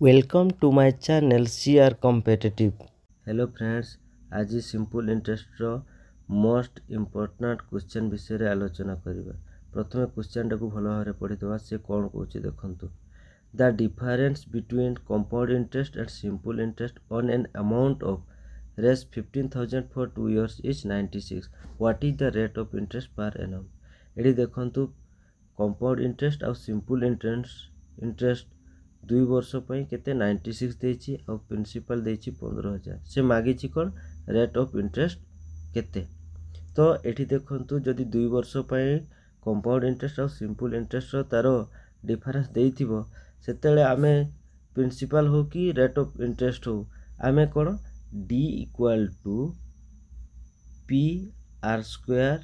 Welcome to my channel CR Competitive. Hello friends, आज simple interest रो most important question विषय रे आलोचना करिबा। प्रथमे क्वेश्चन टाकू भलो भाबरे पढि देबा। से कोन कहूची देखंतु। The difference between compound interest and simple interest on an amount of Rs 15,000 for 2 years is 96. What is the rate of interest per annum. एडी देखंतु कंपाउंड इंटरेस्ट और सिंपल इंटरेस्ट 2 वर्ष पर केते 96 देछि और प्रिंसिपल देछि 15,000। से मागिछि कोन रेट ऑफ इंटरेस्ट केते। तो एठी देखंतु जदि 2 वर्ष पर कंपाउंड इंटरेस्ट और सिंपल इंटरेस्ट रो तारो डिफरेंस देइथिबो सेतेले आमे प्रिंसिपल हो कि रेट ऑफ इंटरेस्ट हो आमे कोन d equal to p r square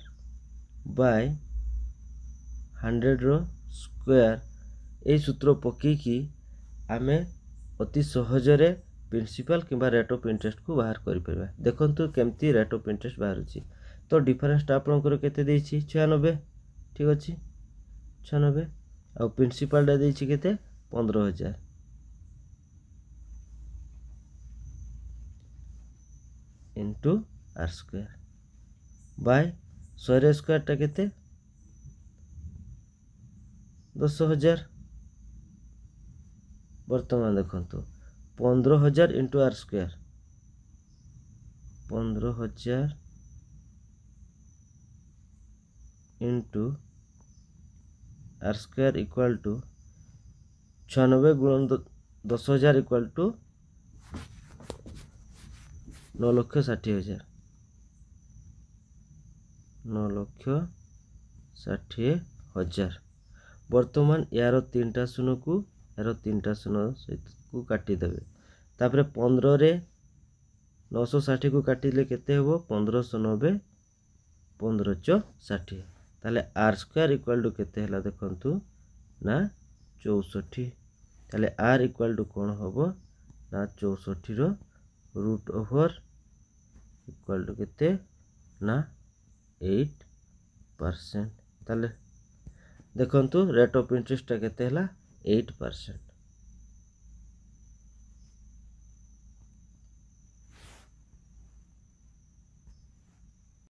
by 100 रो स्क्वायर ए सूत्र पकई कि आमे अति सहजरे प्रिंसिपल किंबा रेट ऑफ इंटरेस्ट को बाहर करि परबा। देखंतु केमती रेट ऑफ इंटरेस्ट बाहर अछि। तो डिफरेंस टा आपनकर केते देछि 96। ठीक अछि 96 और प्रिंसिपल डा देछि केते 15,000 into r square by 100 square टा केते 10,000। वर्तमान देखंतु 15,000 into r square 15,000 into r square equal to 96 गुणन 10,000 इक्वल टू 9,60,000 9,60,000। वर्तमान यार 3टा शून्य को यार 3टा शून्य सहित को काटी देबे। तापरे 15 रे 960 को काटिले केते हेबो 1590 1560। ताले r स्क्वायर इक्वल टू केते हला देखंतु ना 64। ताले r इक्वल टू कोन होबो ना 64 रो रूट ओवर इक्वल टू केते ना 8%। ताले देखंतु रेट ऑफ इंटरेस्ट केते हला 8%।